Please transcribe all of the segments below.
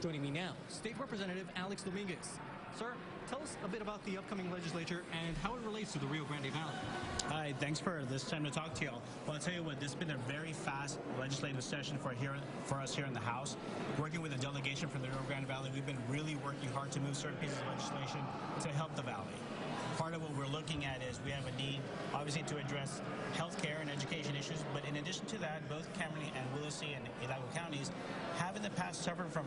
Joining me now, State Representative Alex Dominguez. Sir, tell us a bit about the upcoming legislature and how it relates to the Rio Grande Valley. Hi, thanks for this time to talk to y'all. Well, I'll tell you what, this has been a very fast legislative session for us here in the House. Working with a delegation from the Rio Grande Valley, we've been really working hard to move certain pieces of legislation to help the valley. Part of what we're looking at is we have a need, obviously, to address healthcare and education issues, but in addition to that, both Cameron and Willacy and Hidalgo counties have in the past suffered from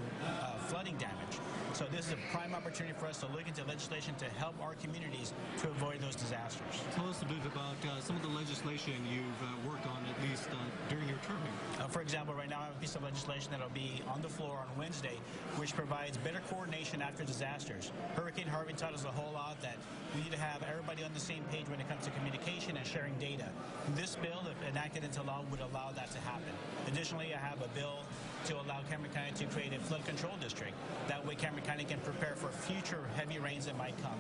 flooding damage. So this is a prime opportunity for us to look into legislation to help our communities to avoid those disasters. Tell us a bit about some of the legislation you've worked on, at least during your term here. For example, right now I have a piece of legislation that will be on the floor on Wednesday, which provides better coordination after disasters. Hurricane Harvey taught us a whole lot that we need to have everybody on the same page when it comes to communication and sharing data. This bill, if enacted into law, would allow that to happen. Additionally, I have a bill to allow Cameron County to create a flood control district. That way Cameron County can prepare for future heavy rains that might come.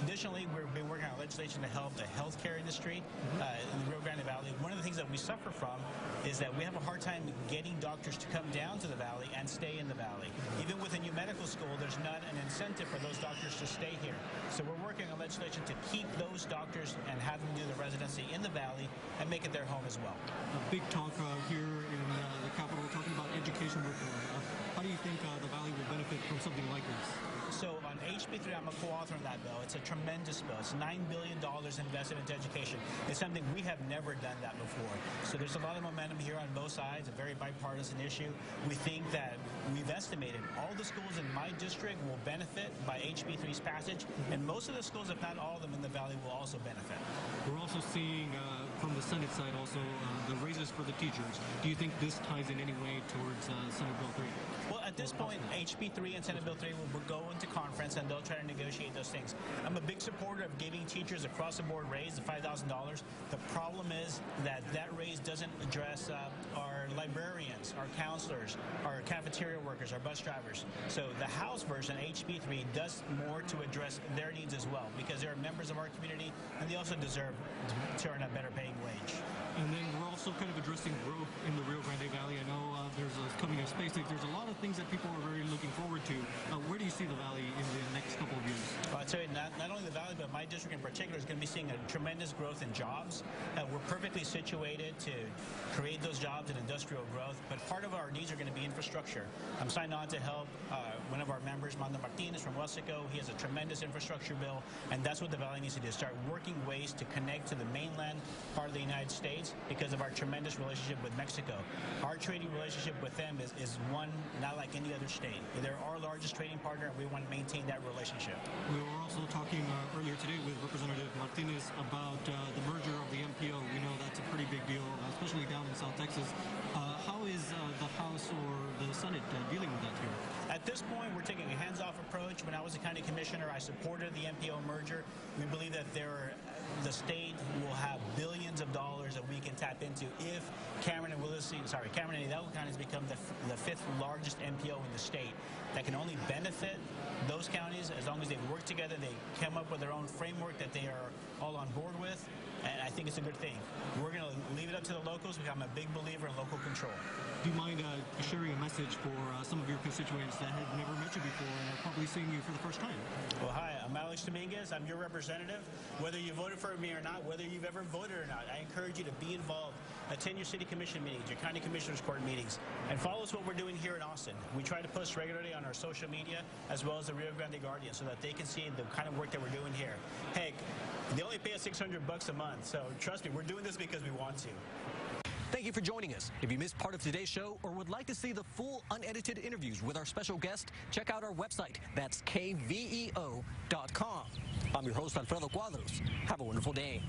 Additionally, we've been working on legislation to help the healthcare industry in the Rio Grande Valley. One of the things that we suffer from is that we have a hard time getting doctors to come down to the valley and stay in the valley. Even with a new medical school, there's not an incentive for those doctors to stay here. So we're working on legislation to keep those doctors and have them do the residency in the valley and make it their home as well. A big talk here in the capital talking about education reform. How do you think the valley will benefit from something like this? So on HB 3, I'm a co-author on that bill. It's a tremendous bill. It's $9 billion invested into education. It's something we have never done that before. So there's a lot of momentum here on both sides, a very bipartisan issue. We think that we've estimated all the schools in my district will benefit by HB 3's passage, and most of the schools, if not all of them in the valley, will also benefit. We're also seeing from the Senate side also the raises for the teachers. Do you think this ties in any way towards Senate Bill 3? Well, at this point, HB 3 and Senate Bill 3 will go into conference and they'll try to negotiate those things. I'm a big supporter of giving teachers across the board raise, the $5,000. The problem is that that raise doesn't address our librarians, our counselors, our cafeteria workers, our bus drivers. So the House version, HB 3, does more to address their needs as well because they're members of our community and they also deserve to earn a better paying wage. And then we're also kind of addressing growth in the Rio Grande Valley. I know there's coming a space. There's a lot of things that people are very looking forward to. Where do you see the valley in the next couple of years? Well, I'll tell you, not only the valley, but my district in particular is going to be seeing a tremendous growth in jobs. We're perfectly situated to create those jobs and industrial growth, but part of our needs are going to be infrastructure. I'm signed on to help one of our members, Mando Martinez from Wesco. He has a tremendous infrastructure bill, and that's what the valley needs to do, start working ways to connect to the mainland part of the United States because of our tremendous relationship with Mexico. Our trading relationship with them is one not like any other state. They're our largest trading partner, and we want to maintain that relationship. We were also talking earlier today with Representative Martinez about the merger of the MPO. We know that's a pretty big deal, especially down in South Texas. How is the House or the Senate dealing with that here? At this point, we're taking a hands-off approach. When I was a county commissioner, I supported the MPO merger. We believe that the state will have billions of dollars that we can tap into if Cameron and Hidalgo counties become the fifth largest MPO in the state. That can only benefit those counties as long as they work together, they come up with their own framework that they are all on board with, and I think it's a good thing. We're going to leave it up to the locals because I'm a big believer in local control. Do you mind sharing a message for some of your constituents that have never met you before and are probably seeing you for the first time? Well, hi, I'm Alex Dominguez. I'm your representative. Whether you voted for me or not, whether you've ever voted or not, I encourage you to be involved. Attend your city commission meetings, your county commissioners court meetings, and follow us what we're doing here in Austin. We try to post regularly on our social media as well as the Rio Grande Guardian so that they can see the kind of work that we're doing here. Heck, they only pay us $600 a month, so trust me, we're doing this because we want to. Thank you for joining us. If you missed part of today's show or would like to see the full unedited interviews with our special guest, check out our website. That's kveo.com. I'm your host, Alfredo Cuadros. Have a wonderful day.